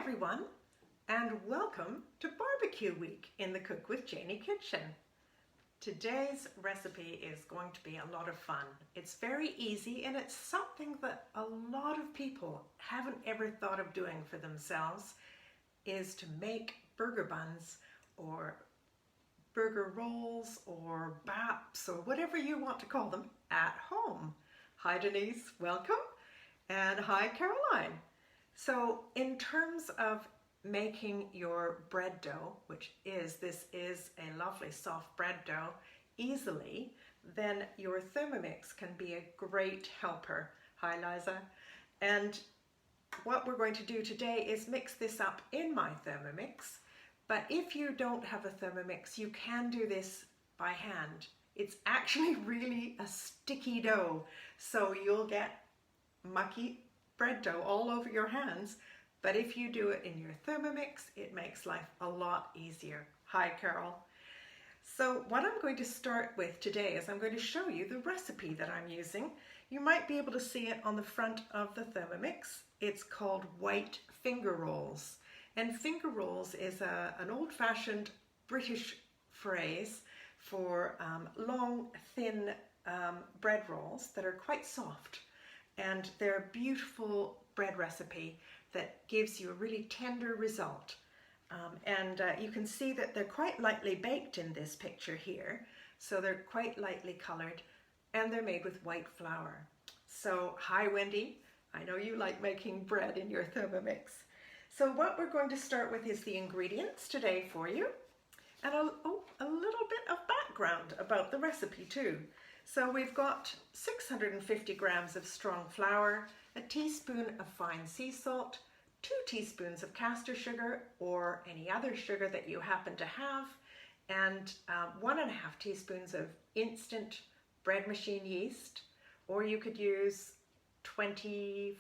everyone, and welcome to Barbecue Week in the Cook with Janie kitchen. Today's recipe is going to be a lot of fun. It's very easy and it's something that a lot of people haven't ever thought of doing for themselves, is to make burger buns or burger rolls or baps or whatever you want to call them at home. Hi Denise, welcome, and hi Caroline. So in terms of making your bread dough, this is a lovely soft bread dough, easily, then your Thermomix can be a great helper. Hi Liza. And what we're going to do today is mix this up in my Thermomix. But if you don't have a Thermomix, you can do this by hand. It's actually really a sticky dough, so you'll get mucky bread dough all over your hands. But if you do it in your Thermomix, it makes life a lot easier. Hi Carol. So what I'm going to start with today is I'm going to show you the recipe that I'm using. You might be able to see it on the front of the Thermomix. It's called white finger rolls. And finger rolls is an old-fashioned British phrase for long, thin bread rolls that are quite soft. And they're a beautiful bread recipe that gives you a really tender result. You can see that they're quite lightly baked in this picture here. So they're quite lightly colored and they're made with white flour. So hi Wendy, I know you like making bread in your Thermomix. So what we're going to start with is the ingredients today for you, and a little bit of background about the recipe too. So we've got 650 grams of strong flour, a teaspoon of fine sea salt, 2 teaspoons of caster sugar or any other sugar that you happen to have, and 1.5 teaspoons of instant bread machine yeast, or you could use 20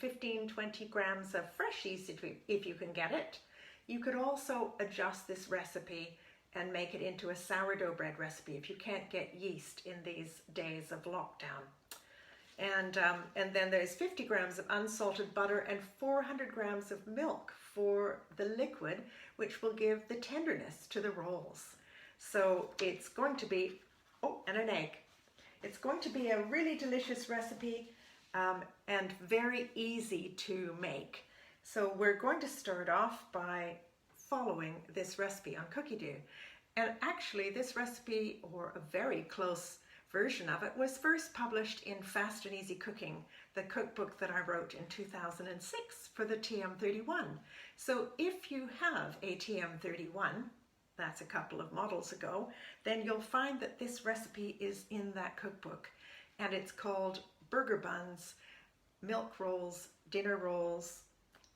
grams of fresh yeast if you can get it. You could also adjust this recipe and make it into a sourdough bread recipe if you can't get yeast in these days of lockdown. And then there's 50 grams of unsalted butter and 400 grams of milk for the liquid, which will give the tenderness to the rolls. So it's going to be, and an egg. It's going to be a really delicious recipe and very easy to make. So we're going to start off by following this recipe on Cookidoo. And actually this recipe, or a very close version of it, was first published in Fast and Easy Cooking, the cookbook that I wrote in 2006 for the TM31. So if you have a TM31, that's a couple of models ago, then you'll find that this recipe is in that cookbook. And it's called burger buns, milk rolls, dinner rolls,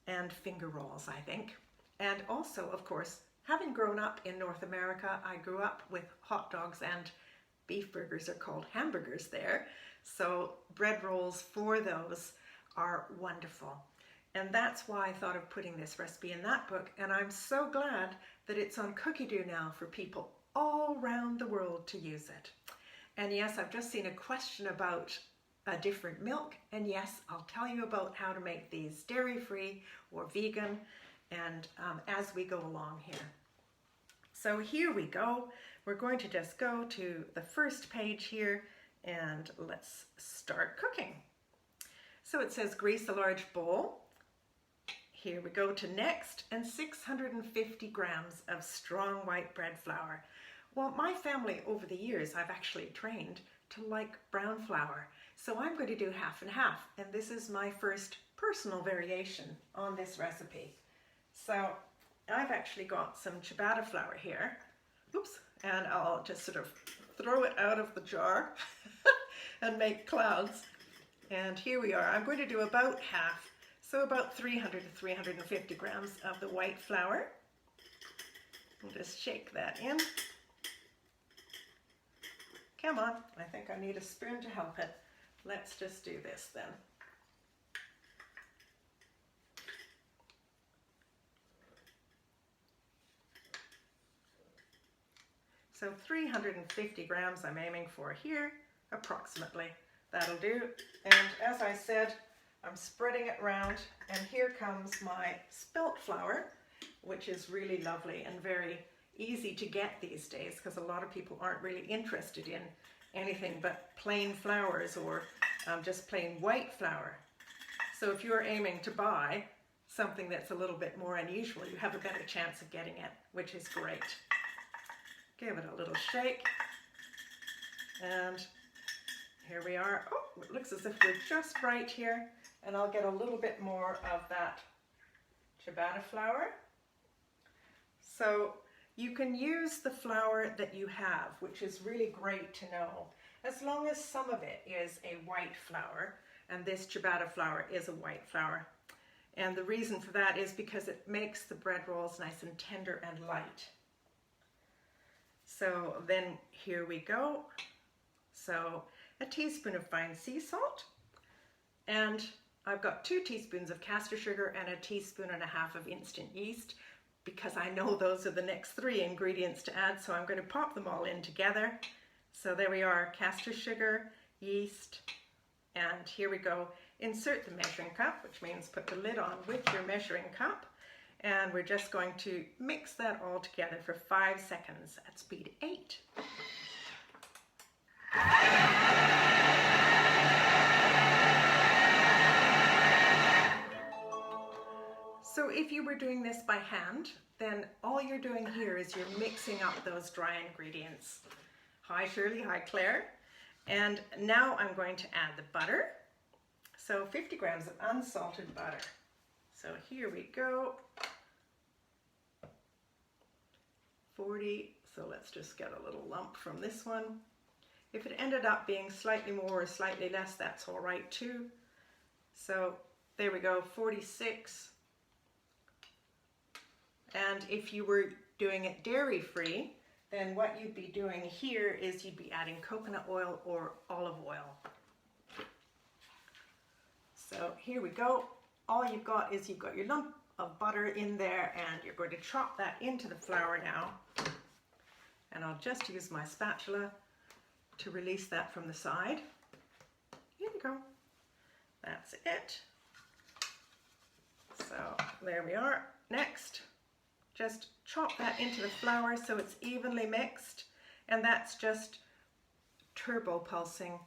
and finger rolls, I think. And also, of course, having grown up in North America, I grew up with hot dogs, and beef burgers are called hamburgers there. So bread rolls for those are wonderful. And that's why I thought of putting this recipe in that book. And I'm so glad that it's on Cookidoo now for people all around the world to use it. And yes, I've just seen a question about a different milk. And yes, I'll tell you about how to make these dairy-free or vegan, and as we go along here. So here we go. We're going to just go to the first page here and let's start cooking. So it says grease a large bowl. Here we go to next, and 650 grams of strong white bread flour. Well, my family over the years, I've actually trained to like brown flour. So I'm going to do half and half, and this is my first personal variation on this recipe. So I've actually got some ciabatta flour here. Oops. And I'll just sort of throw it out of the jar and make clouds. And here we are. I'm going to do about half, so about 300 to 350 grams of the white flour. I'll just shake that in. Come on, I think I need a spoon to help it. Let's just do this then. So 350 grams I'm aiming for here, approximately. That'll do. And as I said, I'm spreading it around, and here comes my spelt flour, which is really lovely and very easy to get these days because a lot of people aren't really interested in anything but plain flours or just plain white flour. So if you're aiming to buy something that's a little bit more unusual, you have a better chance of getting it, which is great. Give it a little shake, and here we are. Oh, it looks as if we're just right here, and I'll get a little bit more of that ciabatta flour. So you can use the flour that you have, which is really great to know, as long as some of it is a white flour, and this ciabatta flour is a white flour. And the reason for that is because it makes the bread rolls nice and tender and light. So then here we go. So a teaspoon of fine sea salt, and I've got 2 teaspoons of caster sugar and a teaspoon and a half of instant yeast, because I know those are the next 3 ingredients to add, so I'm going to pop them all in together. So there we are, caster sugar, yeast, and here we go. Insert the measuring cup, which means put the lid on with your measuring cup, and we're just going to mix that all together for 5 seconds at speed 8. So if you were doing this by hand, then all you're doing here is you're mixing up those dry ingredients. Hi Shirley, hi Claire. And now I'm going to add the butter. So 50 grams of unsalted butter. So here we go. 40, so let's just get a little lump from this one. If it ended up being slightly more or slightly less, that's all right too. So there we go, 46. And if you were doing it dairy-free, then what you'd be doing here is you'd be adding coconut oil or olive oil. So here we go. All you've got is you've got your lump of butter in there, and you're going to chop that into the flour now. And I'll just use my spatula to release that from the side. Here we go. That's it. So there we are. Next, just chop that into the flour so it's evenly mixed, and that's just turbo pulsing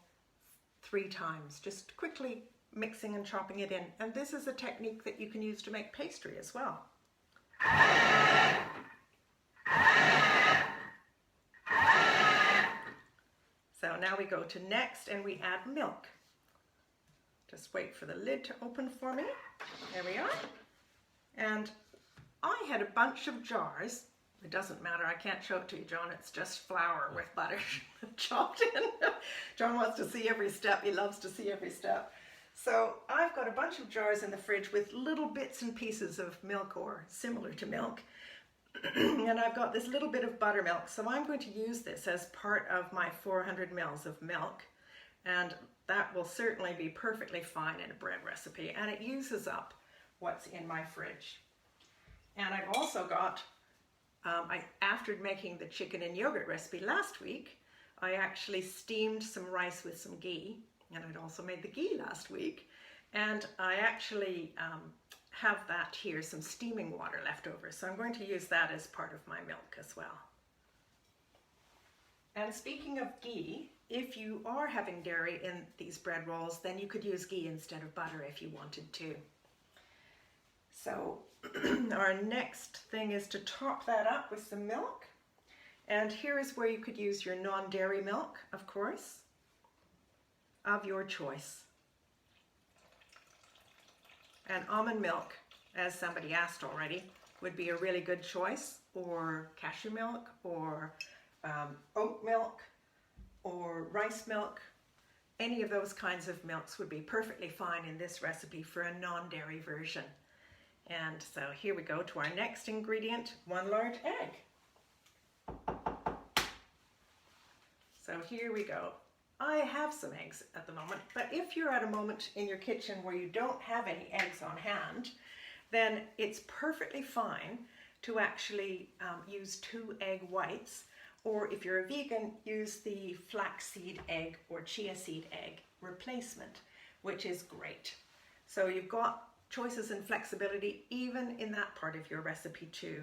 3 times, just quickly mixing and chopping it in. And this is a technique that you can use to make pastry as well. So now we go to next, and we add milk. Just wait for the lid to open for me. There we are. And I had a bunch of jars. It doesn't matter, I can't show it to you, John. It's just flour with butter chopped in. John wants to see every step. He loves to see every step. So I've got a bunch of jars in the fridge with little bits and pieces of milk or similar to milk. And I've got this little bit of buttermilk. So I'm going to use this as part of my 400 mils of milk. And that will certainly be perfectly fine in a bread recipe. And it uses up what's in my fridge. And I've also got, after making the chicken and yogurt recipe last week, I actually steamed some rice with some ghee, and I'd also made the ghee last week. And I actually have that here, some steaming water left over. So I'm going to use that as part of my milk as well. And speaking of ghee, if you are having dairy in these bread rolls, then you could use ghee instead of butter if you wanted to. So our next thing is to top that up with some milk. And here is where you could use your non-dairy milk, of course, of your choice. And almond milk, as somebody asked already, would be a really good choice, or cashew milk, or oat milk, or rice milk. Any of those kinds of milks would be perfectly fine in this recipe for a non-dairy version. And so here we go to our next ingredient, 1 large egg. So here we go. I have some eggs at the moment, but if you're at a moment in your kitchen where you don't have any eggs on hand, then it's perfectly fine to actually use 2 egg whites, or if you're a vegan, use the flaxseed egg or chia seed egg replacement, which is great. So you've got choices and flexibility even in that part of your recipe too.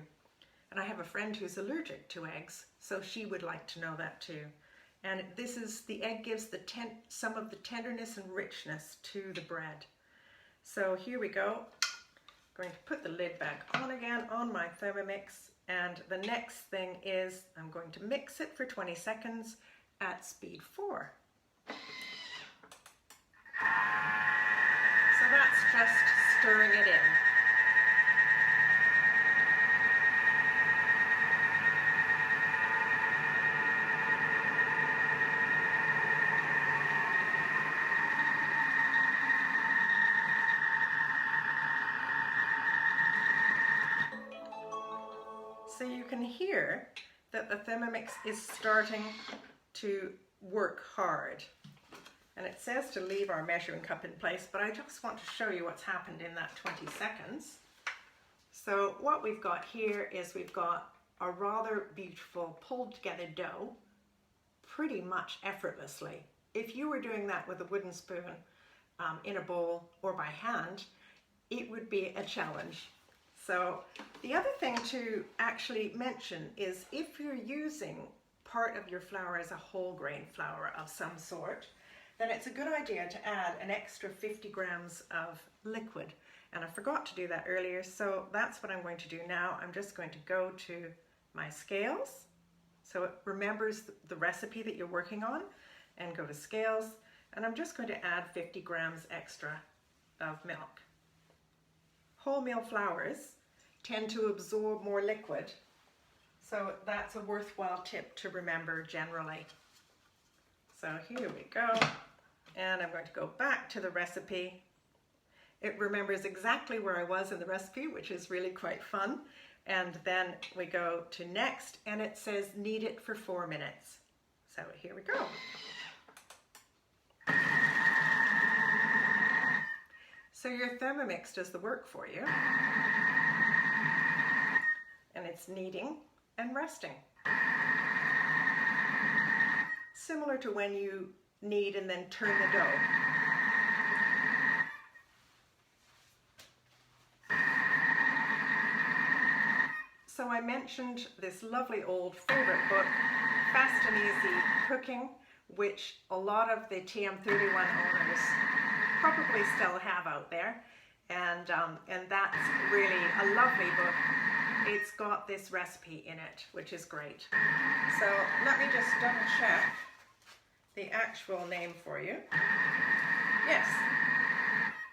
And I have a friend who's allergic to eggs, so she would like to know that too. And the egg gives some of the tenderness and richness to the bread. So here we go. I'm going to put the lid back on again on my Thermomix, and the next thing is I'm going to mix it for 20 seconds at speed 4. So that's just stirring it in. So you can hear that the Thermomix is starting to work hard. And it says to leave our measuring cup in place, but I just want to show you what's happened in that 20 seconds. So what we've got here is we've got a rather beautiful pulled together dough, pretty much effortlessly. If you were doing that with a wooden spoon in a bowl or by hand, it would be a challenge. So the other thing to actually mention is if you're using part of your flour as a whole grain flour of some sort, then it's a good idea to add an extra 50 grams of liquid. And I forgot to do that earlier, so that's what I'm going to do now. I'm just going to go to my scales, so it remembers the recipe that you're working on, and go to scales, and I'm just going to add 50 grams extra of milk. Wholemeal flours tend to absorb more liquid, so that's a worthwhile tip to remember generally. So here we go, and I'm going to go back to the recipe. It remembers exactly where I was in the recipe, which is really quite fun. And then we go to next, and it says knead it for 4 minutes. So here we go. So your Thermomix does the work for you, and it's kneading and resting. Similar to when you knead and then turn the dough. So I mentioned this lovely old favorite book, Fast and Easy Cooking, which a lot of the TM31 owners probably still have out there, and that's really a lovely book. It's got this recipe in it, which is great. So let me just double check the actual name for you. Yes,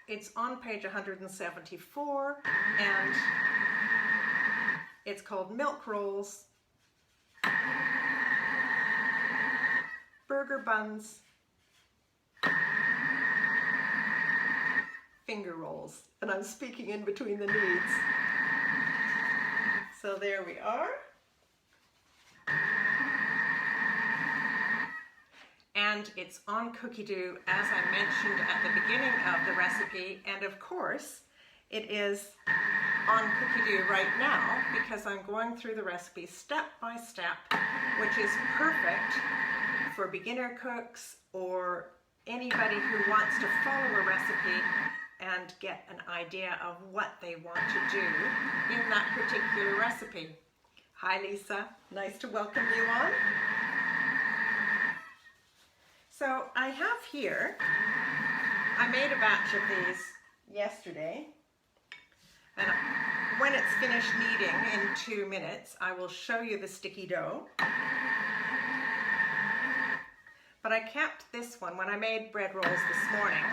it's on page 174, and it's called Milk Rolls, Burger Buns, Finger Rolls, and I'm speaking in between the kneads. So there we are. And it's on Cookidoo, as I mentioned at the beginning of the recipe, and of course it is on Cookidoo right now because I'm going through the recipe step by step, which is perfect for beginner cooks or anybody who wants to follow a recipe and get an idea of what they want to do in that particular recipe. Hi Lisa, nice to welcome you on. So I have here, I made a batch of these yesterday, and when it's finished kneading in 2 minutes, I will show you the sticky dough. But I kept this one, when I made bread rolls this morning,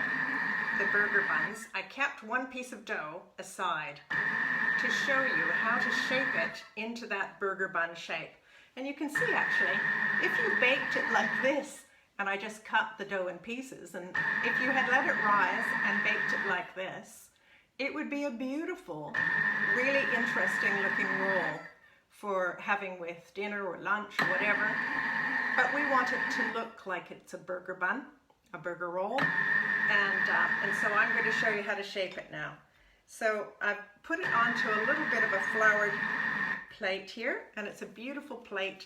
the burger buns, I kept one piece of dough aside to show you how to shape it into that burger bun shape. And you can see actually, if you baked it like this, and I just cut the dough in pieces, and if you had let it rise and baked it like this, it would be a beautiful, really interesting looking roll for having with dinner or lunch or whatever. But we want it to look like it's a burger bun, a burger roll, and so I'm going to show you how to shape it now. So I've put it onto a little bit of a floured plate here, and it's a beautiful plate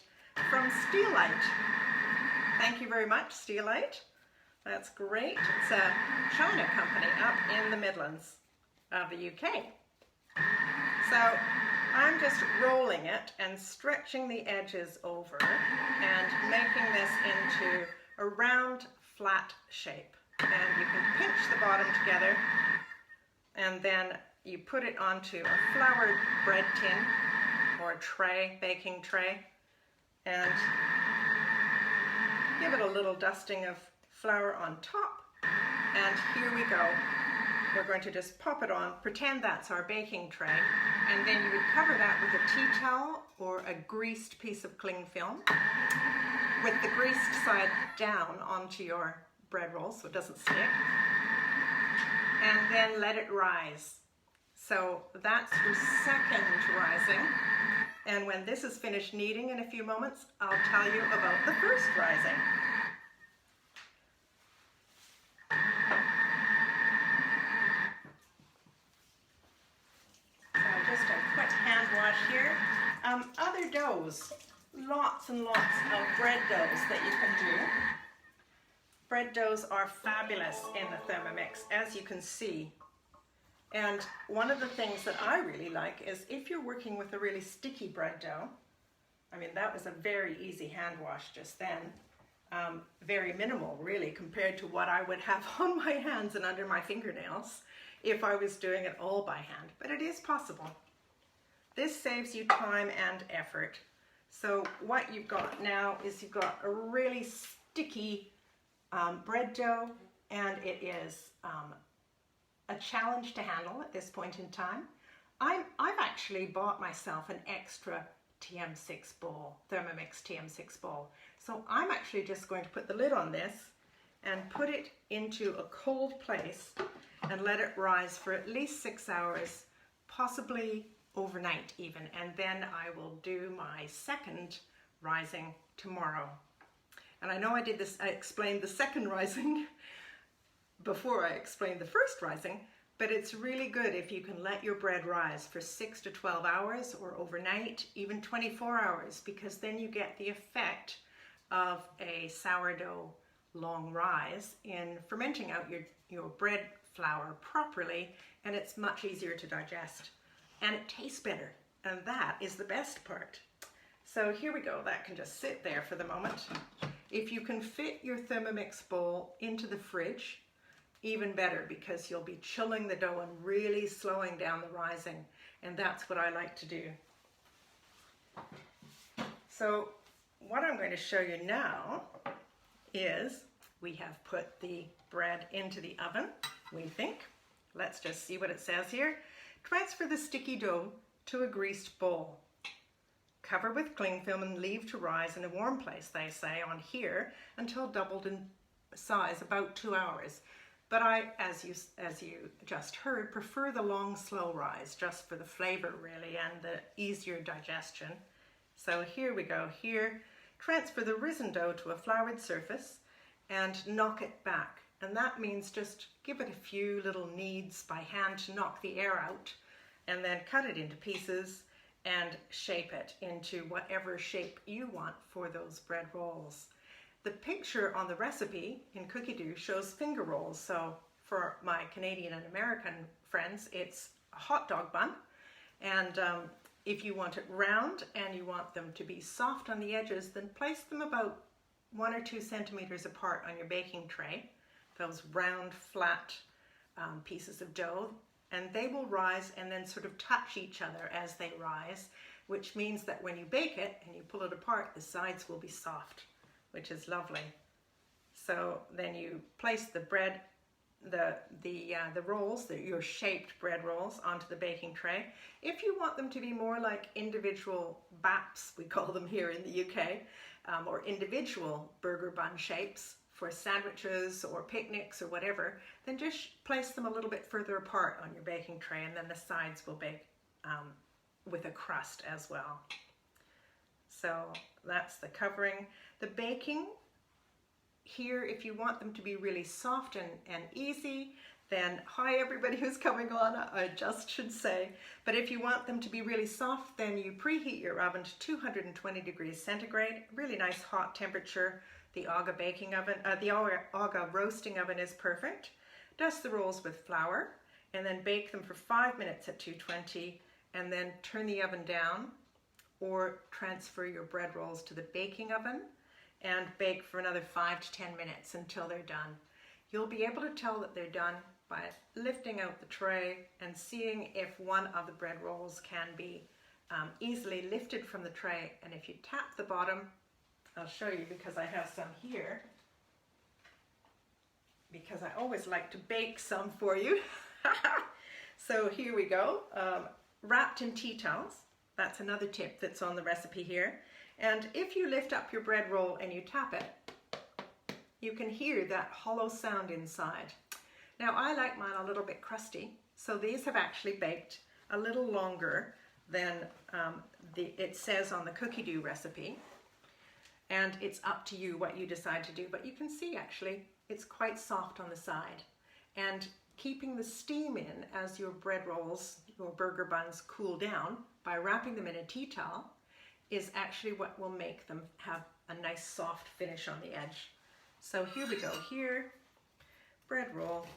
from Steelite. Thank you very much, Steelite. That's great. It's a China company up in the Midlands of the UK. So I'm just rolling it and stretching the edges over and making this into a round, flat shape. And you can pinch the bottom together, and then you put it onto a floured bread tin or a tray, baking tray, and give it a little dusting of flour on top. And here we go. We're going to just pop it on, pretend that's our baking tray, and then you would cover that with a tea towel or a greased piece of cling film with the greased side down onto your bread roll so it doesn't stick, and then let it rise. So that's your second rising, and when this is finished kneading in a few moments, I'll tell you about the first rising. Here. Other doughs, lots and lots of bread doughs that you can do. Bread doughs are fabulous in the Thermomix, as you can see. And one of the things that I really like is if you're working with a really sticky bread dough, I mean, that was a very easy hand wash just then, very minimal really compared to what I would have on my hands and under my fingernails if I was doing it all by hand, but it is possible. This saves you time and effort. So what you've got now is you've got a really sticky bread dough, and it is a challenge to handle at this point in time. I've actually bought myself an extra TM6 bowl, Thermomix TM6 bowl. So I'm actually just going to put the lid on this and put it into a cold place and let it rise for at least 6 hours, possibly overnight even, and then I will do my second rising tomorrow. And I know I explained the second rising before I explained the first rising, but it's really good if you can let your bread rise for 6 to 12 hours or overnight, even 24 hours, because then you get the effect of a sourdough long rise in fermenting out your bread flour properly, and it's much easier to digest. And it tastes better, and that is the best part. So here we go, that can just sit there for the moment. If you can fit your Thermomix bowl into the fridge, even better, because you'll be chilling the dough and really slowing down the rising, and that's what I like to do. So what I'm going to show you now is we have put the bread into the oven, we think. Let's just see what it says here. Transfer the sticky dough to a greased bowl. Cover with cling film and leave to rise in a warm place, they say on here, until doubled in size, about 2 hours. But I, as you just heard, prefer the long, slow rise, just for the flavor really and the easier digestion. So here we go. Here, transfer the risen dough to a floured surface and knock it back. And that means just give it a few little kneads by hand to knock the air out, and then cut it into pieces and shape it into whatever shape you want for those bread rolls. The picture on the recipe in Cookidoo shows finger rolls. So for my Canadian and American friends, it's a hot dog bun. And if you want it round and you want them to be soft on the edges, then place them about 1 or 2 centimeters apart on your baking tray. Those round, flat pieces of dough, and they will rise and then sort of touch each other as they rise, which means that when you bake it and you pull it apart, the sides will be soft, which is lovely. So then you place the bread, the rolls, your shaped bread rolls, onto the baking tray. If you want them to be more like individual baps, we call them here in the UK, or individual burger bun shapes, for sandwiches or picnics or whatever, then just place them a little bit further apart on your baking tray, and then the sides will bake with a crust as well. So that's the covering. The baking here, if you want them to be really soft and easy, then hi everybody who's coming on, I just should say, but if you want them to be really soft, then you preheat your oven to 220 degrees centigrade, really nice hot temperature. The Aga baking oven, the Aga roasting oven is perfect. Dust the rolls with flour and then bake them for 5 minutes at 220, and then turn the oven down, or transfer your bread rolls to the baking oven and bake for another 5 to 10 minutes until they're done. You'll be able to tell that they're done by lifting out the tray and seeing if one of the bread rolls can be easily lifted from the tray. And if you tap the bottom, I'll show you because I have some here, because I always like to bake some for you. So here we go, wrapped in tea towels. That's another tip that's on the recipe here. And if you lift up your bread roll and you tap it, you can hear that hollow sound inside. Now I like mine a little bit crusty, so these have actually baked a little longer than it says on the Cookidoo recipe. And it's up to you what you decide to do, but you can see actually it's quite soft on the side. And keeping the steam in as your bread rolls, your burger buns, cool down by wrapping them in a tea towel is actually what will make them have a nice soft finish on the edge. So here we go. Here, bread roll.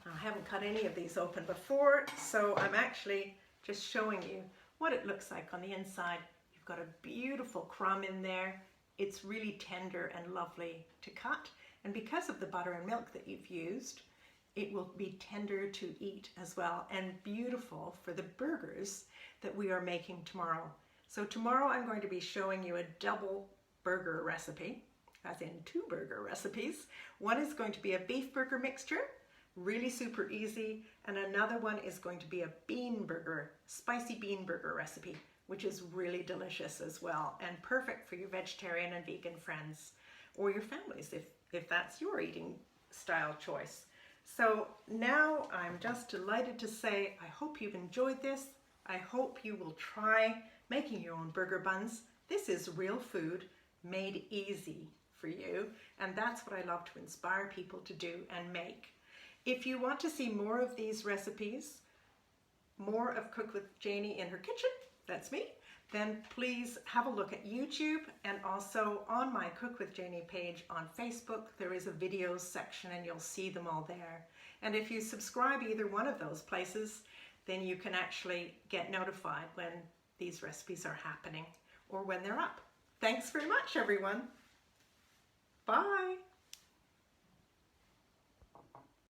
I haven't cut any of these open before, so I'm actually just showing you what it looks like on the inside. You've got a beautiful crumb in there. It's really tender and lovely to cut. And because of the butter and milk that you've used, it will be tender to eat as well, and beautiful for the burgers that we are making tomorrow. So tomorrow I'm going to be showing you a double burger recipe, as in 2 burger recipes. One is going to be a beef burger mixture, really super easy, and another one is going to be a bean burger, spicy bean burger recipe, which is really delicious as well, and perfect for your vegetarian and vegan friends, or your families if that's your eating style choice. So now I'm just delighted to say I hope you've enjoyed this. I hope you will try making your own burger buns. This is real food made easy for you, and that's what I love to inspire people to do and make. If you want to see more of these recipes, more of Cook with Janie in her kitchen, that's me, then please have a look at YouTube, and also on my Cook with Janie page on Facebook, there is a videos section and you'll see them all there. And if you subscribe either one of those places, then you can actually get notified when these recipes are happening or when they're up. Thanks very much, everyone. Bye.